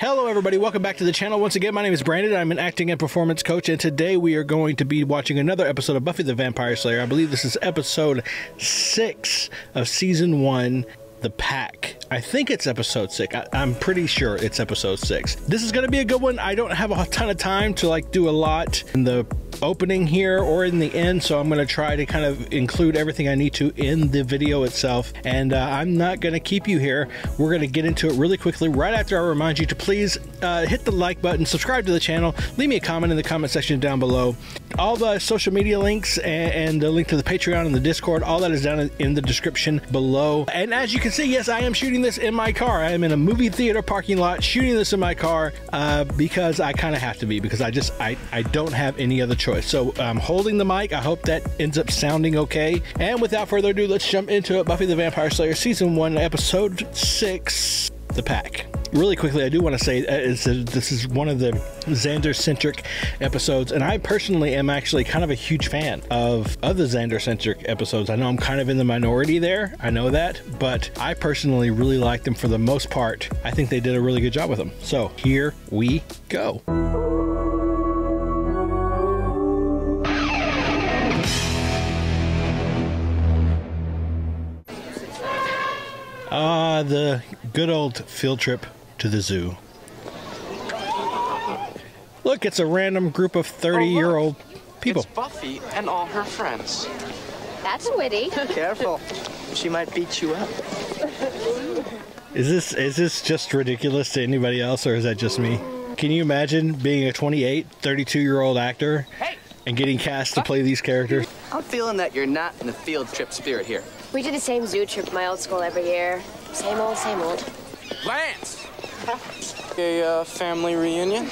Hello everybody, welcome back to the channel. Once again, my name is Brandon. I'm an acting and performance coach, and today we are going to be watching another episode of Buffy the Vampire Slayer. I believe this is episode 6 of season 1, The Pack. I think it's episode 6. I'm pretty sure it's episode 6. This is going to be a good one. I don't have a ton of time to do a lot in the opening here or in the end, so I'm going to try to kind of include everything I need to in the video itself, and I'm not going to keep you here. We're going to get into it really quickly right after I remind you to please hit the like button, subscribe to the channel, leave me a comment in the comment section down below. All the social media links and the link to the Patreon and the Discord, all that is down in the description below. And as you can see, yes, I am shooting this in my car. I am in a movie theater parking lot shooting this in my car because I kind of have to be, because I don't have any other choice. So I'm holding the mic. I hope that ends up sounding okay. And without further ado, let's jump into it. Buffy the Vampire Slayer Season 1, Episode 6, The Pack. Really quickly, I do want to say this is one of the Xander-centric episodes, and I personally am actually kind of a huge fan of the Xander-centric episodes. I know I'm kind of in the minority there, I know that, but I personally really like them for the most part. I think they did a really good job with them. So here we go. The good old field trip to the zoo. Look, it's a random group of 30-year-old people. It's Buffy and all her friends. That's witty. Careful. She might beat you up. Is this just ridiculous to anybody else, or is that just me? Can you imagine being a 32-year-old actor and getting cast to play these characters? I'm feeling that you're not in the field trip spirit here. We do the same zoo trip at my old school every year. Same old, same old. Lance! A family reunion?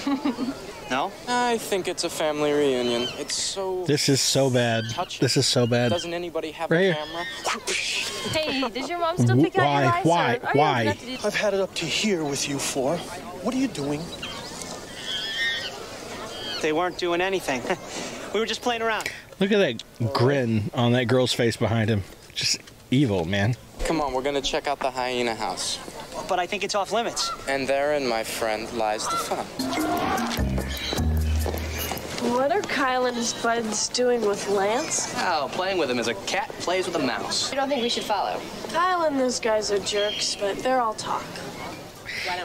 No? I think it's a family reunion. It's so... This is so bad. touching. This is so bad. Doesn't anybody have right a here. camera? Hey, does your mom still pick out your eyes? Why? I've had it up to here with you four. What are you doing? They weren't doing anything. We were just playing around. Look at that grin on that girl's face behind him. Just evil, man. Come on, we're gonna check out the hyena house. But I think it's off limits. And therein, my friend, lies the fun. What are Kyle and his buds doing with Lance? Oh, playing with him as a cat plays with a mouse. You don't think we should follow? Kyle and those guys are jerks, but they're all talk.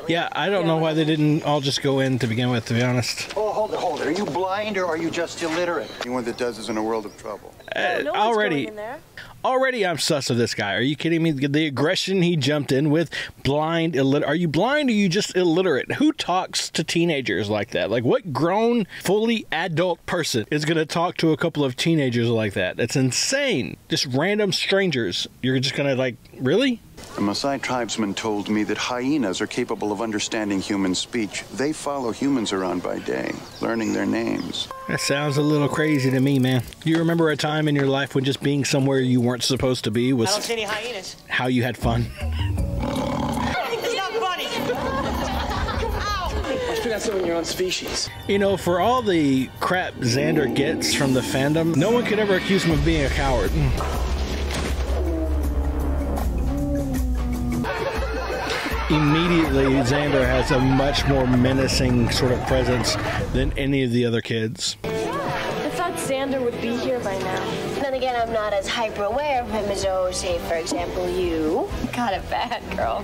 Yeah, I don't know why they didn't all just go in to begin with, to be honest. Oh, hold it. Are you blind or are you just illiterate? Anyone that does is in a world of trouble. No one's going in there. Already I'm sus of this guy. Are you kidding me? The aggression he jumped in with, blind, illiterate. Are you blind or are you just illiterate? Who talks to teenagers like that? Like, what grown, fully adult person is going to talk to a couple of teenagers like that? That's insane. Just random strangers. You're just going to, really? A Maasai tribesman told me that hyenas are capable of understanding human speech. They follow humans around by day, learning their names. That sounds a little crazy to me, man. Do you remember a time in your life when just being somewhere you weren't supposed to be was I don't see any hyenas. how you had fun? It's not funny. You're not some of your own species. You know, for all the crap Xander gets from the fandom, no one could ever accuse him of being a coward. Immediately, Xander has a much more menacing sort of presence than any of the other kids. I thought Xander would be here by now. Then again, I'm not as hyper aware of him as, say, for example, you. Got a bad girl.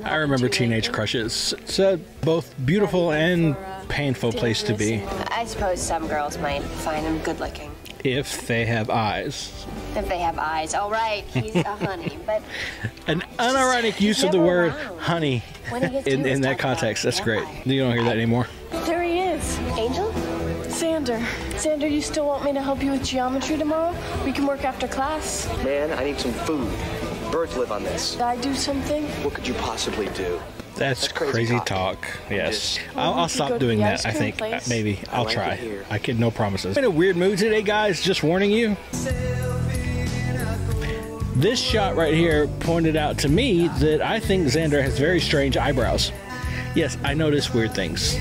I remember teenage crushes. It's a both beautiful and painful place to be. I suppose some girls might find him good looking. If they have eyes. If they have eyes. Oh, right, he's a honey, but... An unironic use of the word honey in that that context. That's great. You don't hear that anymore. There he is. Angel? Xander. Xander, you still want me to help you with geometry tomorrow? We can work after class. Man, I need some food. Birds live on this. Did I do something? What could you possibly do? That's crazy talk. Yes. I'll stop doing that, I think. Maybe. I'll try. I can, no promises. I'm in a weird mood today, guys. Just warning you. This shot right here pointed out to me that I think Xander has very strange eyebrows. Yes, I notice weird things.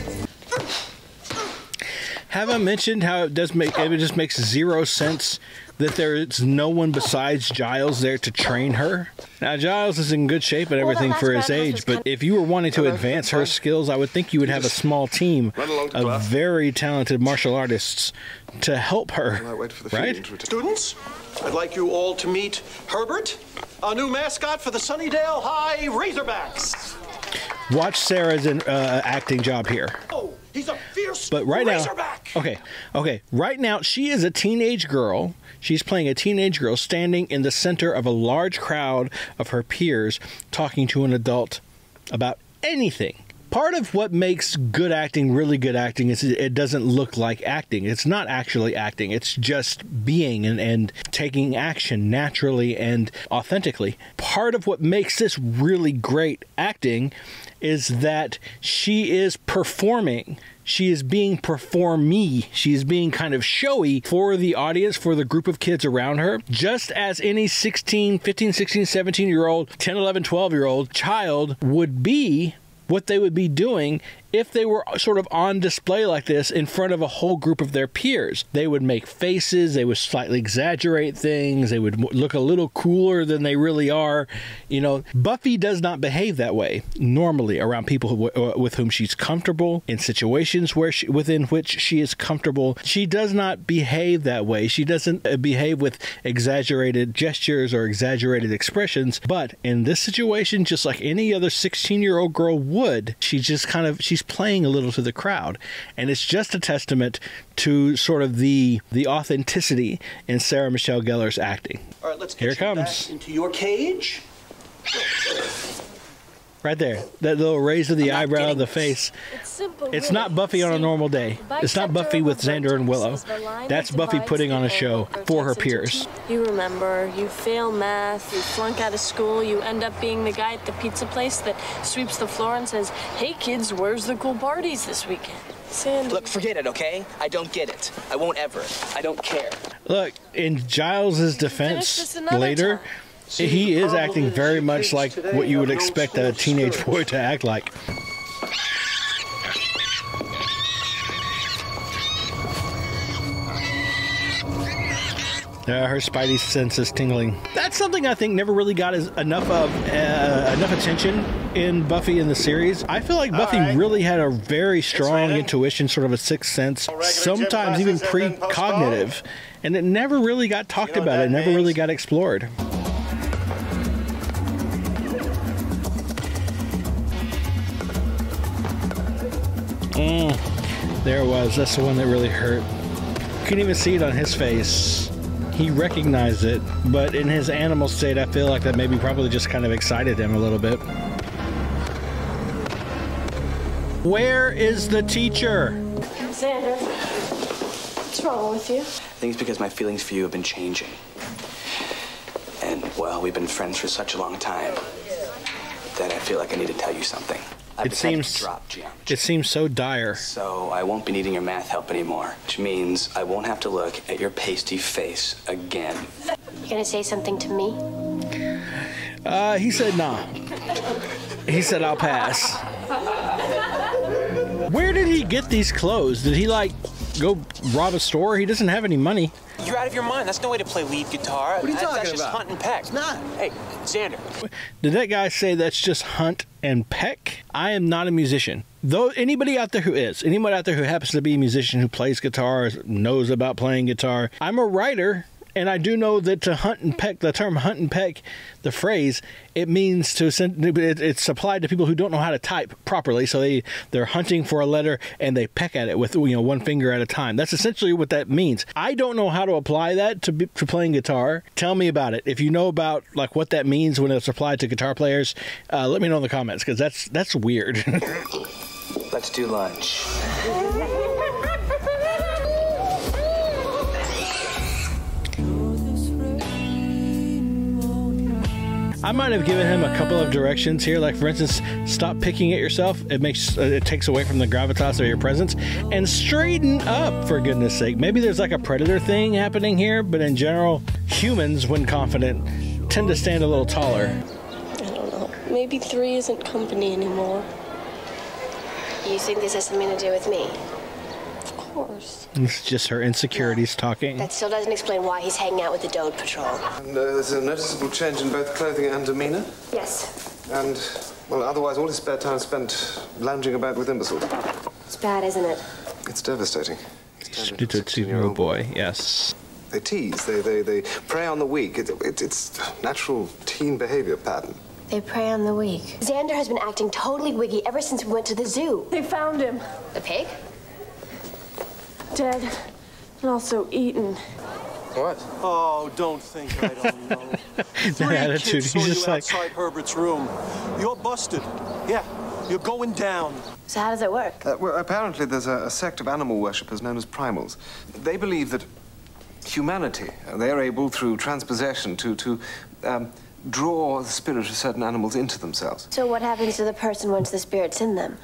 Have I mentioned how it just makes zero sense that there's no one besides Giles there to train her. Now, Giles is in good shape and everything for his age, but if you were wanting to advance her skills, I would think you would have a small team of very talented martial artists to help her, right? Students, I'd like you all to meet Herbert, a new mascot for the Sunnydale High Razorbacks. Watch Sarah's acting job here. Oh, he's a fierce but right Razorback. Now, okay. Right now, she is a teenage girl. She's playing a teenage girl standing in the center of a large crowd of her peers talking to an adult about anything. Part of what makes good acting really good acting is it doesn't look like acting. It's not actually acting. It's just being and taking action naturally and authentically. Part of what makes this really great acting is that she is performing. She is being performee. She is being kind of showy for the audience, for the group of kids around her, just as any 15, 16, 17-year-old, 10, 11, 12-year-old child would be, what they would be doing if they were sort of on display like this in front of a whole group of their peers. They would make faces, they would slightly exaggerate things, they would look a little cooler than they really are. You know, Buffy does not behave that way normally around people with whom she's comfortable, in situations within which she is comfortable. She does not behave that way. She doesn't behave with exaggerated gestures or exaggerated expressions, but in this situation, just like any other 16-year-old girl would, she's playing a little to the crowd, and it's just a testament to sort of the authenticity in Sarah Michelle Gellar's acting. All right, let's get Here it comes. back into your cage. Right there, that little raise of the eyebrow of the face. It's simple. It's not Buffy on a normal day. It's not Buffy with Xander and Willow. That's Buffy putting on a show for her peers. You remember, you fail math, you flunk out of school, you end up being the guy at the pizza place that sweeps the floor and says, "Hey kids, where's the cool parties this weekend?" Sandy. Look, forget it, okay? I don't get it. I won't ever. I don't care. Look, in Giles' defense later, he is acting very much like what you would expect a teenage boy to act like. Her spidey sense is tingling. That's something I think never really got enough attention in Buffy in the series. I feel like Buffy really had a very strong intuition, sort of a sixth sense, sometimes even precognitive, and it never really got talked about. It never really got explored. There it was. That's the one that really hurt. You couldn't even see it on his face. He recognized it, but in his animal state, I feel like that maybe probably just kind of excited him a little bit. Where is the teacher? Xander, what's wrong with you? I think it's because my feelings for you have been changing. And, well, we've been friends for such a long time that I feel like I need to tell you something. It seems so dire. So I won't be needing your math help anymore, which means I won't have to look at your pasty face again. You gonna say something to me? He said nah. He said I'll pass. Where did he get these clothes? Did he like go rob a store? He doesn't have any money. You're out of your mind. That's no way to play lead guitar. What are you talking That's just about? hunt and peck. It's not. Hey, Xander. Did that guy say that's just hunt and peck? I am not a musician. Though anybody out there who happens to be a musician who plays guitar, knows about playing guitar, I'm a writer. And I do know that to hunt and peck, the term hunt and peck, the phrase, it means it's applied to people who don't know how to type properly. So they're hunting for a letter and they peck at it with one finger at a time. That's essentially what that means. I don't know how to apply that to playing guitar. Tell me about it. If you know about like what that means when it's applied to guitar players, let me know in the comments, because that's weird. Let's do lunch. I might have given him a couple of directions here, like for instance, stop picking at yourself. It takes away from the gravitas of your presence, and straighten up, for goodness sake. Maybe there's like a predator thing happening here, but in general, humans, when confident, tend to stand a little taller. I don't know. Maybe 3 isn't company anymore. You think this has something to do with me? Of course. It's just her insecurities talking. That still doesn't explain why he's hanging out with the Dode Patrol. And there's a noticeable change in both clothing and demeanor. Yes. And, well, otherwise all his spare time is spent lounging about with imbeciles. It's bad, isn't it? It's devastating. He's a 16-year-old boy, yes. They tease, they prey on the weak. It's natural teen behavior pattern. They prey on the weak. Xander has been acting totally wiggy ever since we went to the zoo. They found him. The pig? Dead. And also eaten. What? Oh, don't think I don't know. That attitude, Kids saw he's just you like... outside Herbert's room. You're busted. Yeah, you're going down. So how does it work? Well, apparently there's a sect of animal worshippers known as primals. They believe that humanity, they're able through transpossession to draw the spirit of certain animals into themselves. So what happens to the person once the spirit's in them?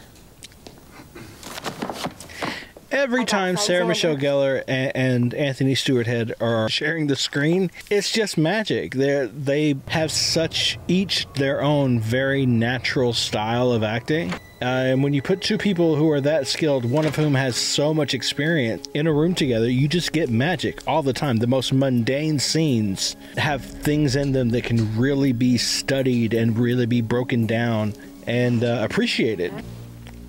Every time Sarah Michelle Gellar and Anthony Stewart Head are sharing the screen, it's just magic. They have such each their own very natural style of acting. And when you put two people who are that skilled, one of whom has so much experience, in a room together, you just get magic all the time. The most mundane scenes have things in them that can really be studied and really be broken down and appreciated.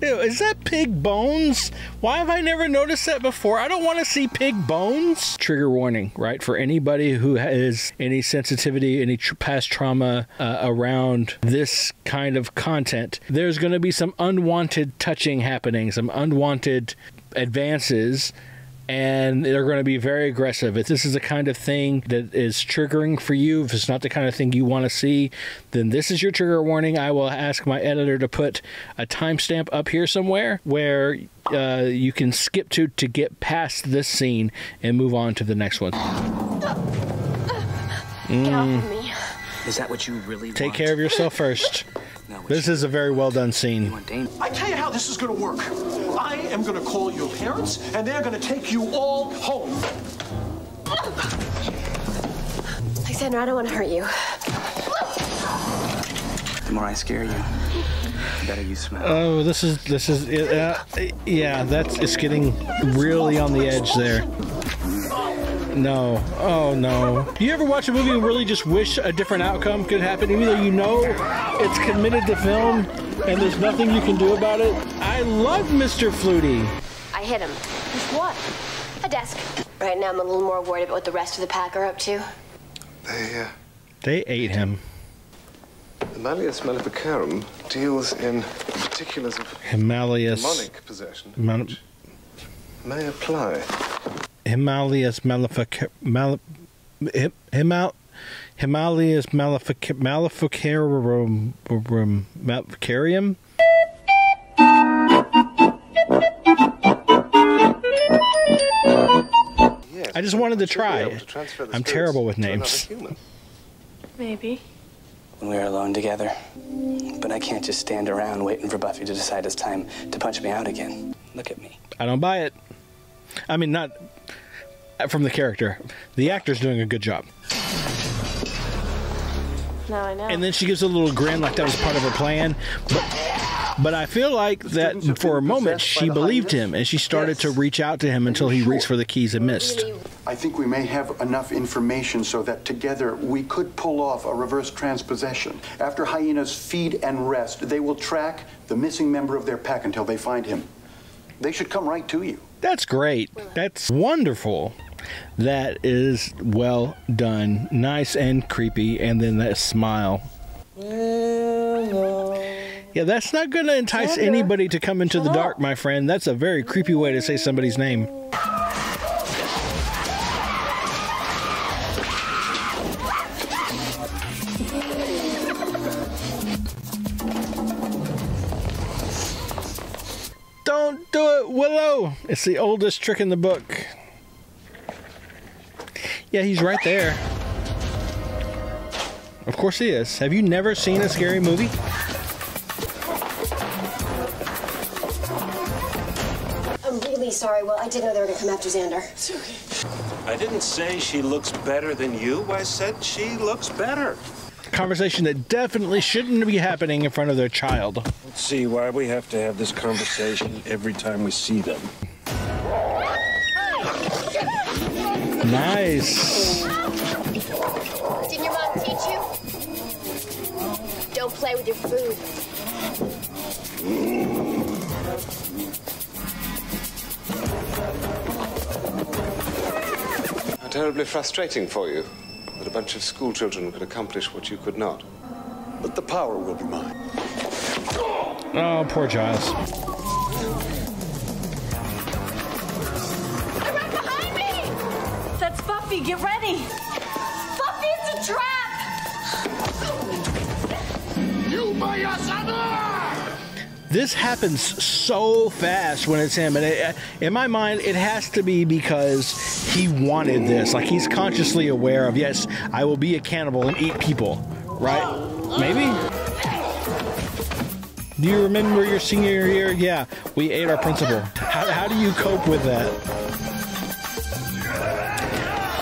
Ew, is that pig bones? Why have I never noticed that before? I don't want to see pig bones. Trigger warning, right? For anybody who has any sensitivity, any past trauma around this kind of content, there's going to be some unwanted touching happening, some unwanted advances, and they're going to be very aggressive. If this is the kind of thing that is triggering for you, if it's not the kind of thing you want to see, then this is your trigger warning. I will ask my editor to put a timestamp up here somewhere where you can skip to get past this scene and move on to the next one. Get off of me. Is that what you really want? Take care of yourself first. This is a very well done scene. I tell you how this is going to work. I am going to call your parents, and they're going to take you all home. Alexander, I don't want to hurt you. The more I scare you, the better you smell. Oh, this is yeah, it's getting really on the edge there. No. Oh, no. Do you ever watch a movie and really just wish a different outcome could happen, even though you know it's committed to film and there's nothing you can do about it? I love Mr. Flutie. I hit him. With what? A desk. Right now, I'm a little more worried about what the rest of the pack are up to. They ate him. The Malleus Maleficarum deals in particulars of demonic possession, which may apply. Himalayas Maleficarum. I just wanted to try. I'm terrible with names. Maybe. When we were alone together. But I can't just stand around waiting for Buffy to decide it's time to punch me out again. Look at me. I don't buy it. I mean, not from the character. The actor's doing a good job. Now I know. And then she gives a little grin like that was part of her plan. But I feel like that for a moment she believed him and she started to reach out to him until he reached for the keys and missed. I think we may have enough information so that together we could pull off a reverse transpossession. After hyenas feed and rest, they will track the missing member of their pack until they find him. They should come right to you. That's great. That's wonderful. That is well done. Nice and creepy, and then that smile. Yeah, that's not going to entice anybody to come into the dark, my friend. That's a very creepy way to say somebody's name. Don't do it, Willow! It's the oldest trick in the book. Yeah, he's right there. Of course he is. Have you never seen a scary movie? I'm really sorry. Well, I didn't know they were going to come after Xander. It's okay. I didn't say she looks better than you. I said she looks better. Conversation that definitely shouldn't be happening in front of their child. Let's see why we have to have this conversation every time we see them. Nice. Didn't your mom teach you? Don't play with your food. How terribly frustrating for you that a bunch of school children could accomplish what you could not. But the power will be mine. Oh, poor Giles. They're right behind me! That's Buffy, get ready! Buffy, it's a trap! You by yourself! This happens so fast when it's him, and in my mind, it has to be because he wanted this. Like, he's consciously aware of, yes, I will be a cannibal and eat people, right? Maybe? Do you remember your senior year? Yeah, we ate our principal. How do you cope with that?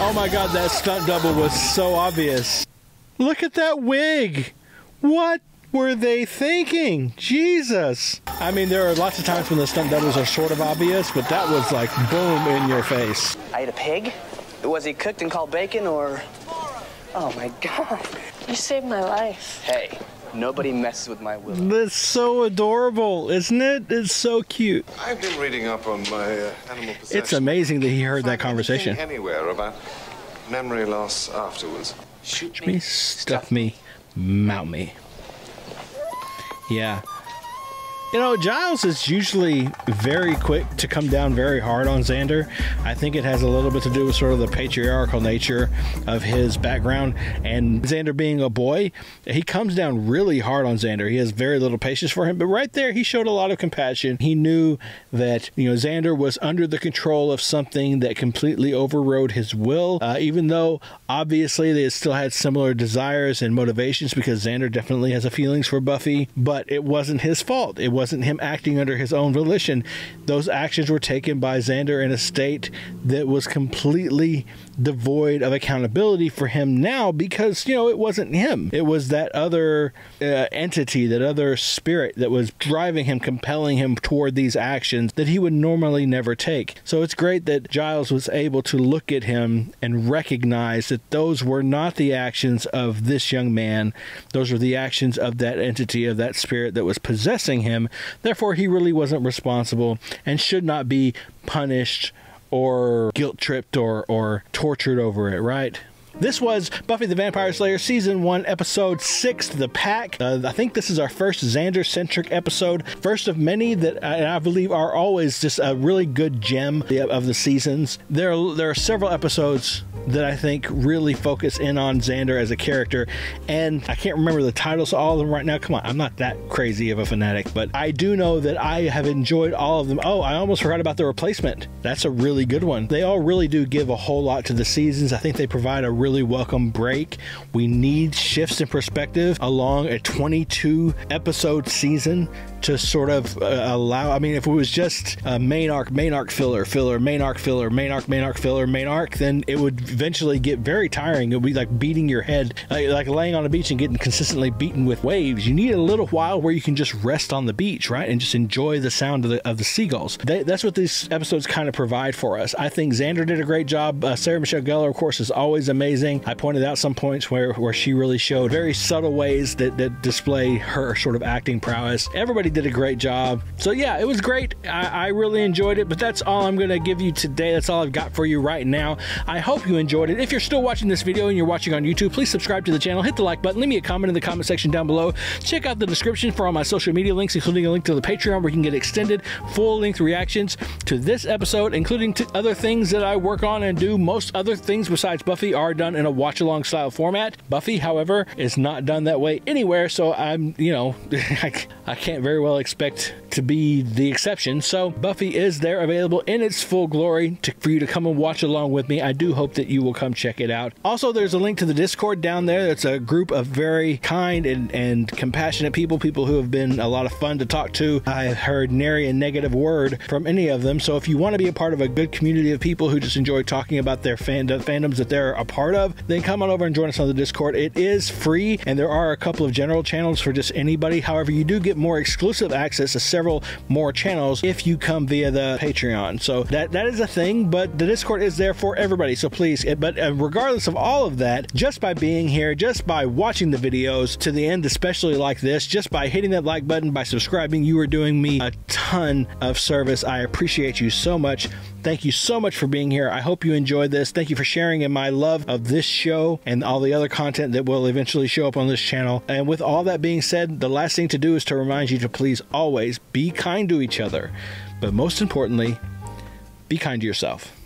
Oh my God, that stunt double was so obvious. Look at that wig. What were they thinking? Jesus. I mean, there are lots of times when the stunt doubles are sort of obvious, but that was like boom in your face. I ate a pig? Was he cooked and called bacon, or... Oh, my God. You saved my life. Hey, nobody messes with my Willow. That's so adorable, isn't it? It's so cute. I've been reading up on my animal possession. It's amazing that he heard that conversation. Anywhere about memory loss afterwards. Shoot me, stuff me, mount me. Yeah. You know, Giles is usually very quick to come down very hard on Xander. I think it has a little bit to do with sort of the patriarchal nature of his background. And Xander being a boy, he comes down really hard on Xander. He has very little patience for him. But right there, he showed a lot of compassion. He knew that, you know, Xander was under the control of something that completely overrode his will, even though obviously they still had similar desires and motivations, because Xander definitely has a feelings for Buffy. But it wasn't his fault. It wasn't him acting under his own volition. Those actions were taken by Xander in a state that was completely devoid of accountability for him now, because, you know, it wasn't him. It was that other entity, that other spirit that was driving him, compelling him toward these actions that he would normally never take. So it's great that Giles was able to look at him and recognize that those were not the actions of this young man. Those were the actions of that entity, of that spirit that was possessing him. Therefore, he really wasn't responsible and should not be punished or guilt-tripped or tortured over it, right? This was Buffy the Vampire Slayer Season 1, Episode 6, The Pack. I think this is our first Xander-centric episode. First of many that I believe are always just a really good gem of the seasons. There are several episodes that I think really focus in on Xander as a character, and I can't remember the titles of all of them right now. Come on, I'm not that crazy of a fanatic, but I do know that I have enjoyed all of them. Oh, I almost forgot about The Replacement. That's a really good one. They all really do give a whole lot to the seasons. I think they provide a really welcome break. We need shifts in perspective along a 22 episode season to sort of allow, I mean, if it was just a main arc, filler, main arc, filler, main arc, then it would eventually get very tiring. It would be like beating your head, like laying on a beach and getting consistently beaten with waves. You need a little while where you can just rest on the beach, right? And just enjoy the sound of the seagulls. That's what these episodes kind of provide for us. I think Xander did a great job. Sarah Michelle Gellar, of course, is always amazing. I pointed out some points where she really showed very subtle ways that display her sort of acting prowess. Everybody did a great job. So yeah, it was great. I really enjoyed it, but that's all I'm going to give you today. That's all I've got for you right now. I hope you enjoyed it. If you're still watching this video and you're watching on YouTube, please subscribe to the channel, hit the like button, leave me a comment in the comment section down below. Check out the description for all my social media links, including a link to the Patreon where you can get extended full-length reactions to this episode, including to other things that I work on and do. Most other things besides Buffy are done in a watch-along style format. Buffy, however, is not done that way anywhere, so I'm, you know, I can't very well expect to be the exception. So Buffy is there, available in its full glory for you to come and watch along with me. I do hope that you will come check it out. Also, there's a link to the Discord down there. That's a group of very kind and compassionate people who have been a lot of fun to talk to. I've heard nary a negative word from any of them. So if you want to be a part of a good community of people who just enjoy talking about their fandoms that they're a part of, then come on over and join us on the Discord. It is free, and there are a couple of general channels for just anybody. However, you do get more exclusive access to several more channels if you come via the Patreon. So that is a thing, but the Discord is there for everybody. So please, but regardless of all of that, just by being here, just by watching the videos to the end, especially like this, just by hitting that like button, by subscribing, you are doing me a ton of service. I appreciate you so much. Thank you so much for being here. I hope you enjoyed this. Thank you for sharing in my love of this show and all the other content that will eventually show up on this channel. And with all that being said, the last thing to do is to remind you to please always be kind to each other. But most importantly, be kind to yourself.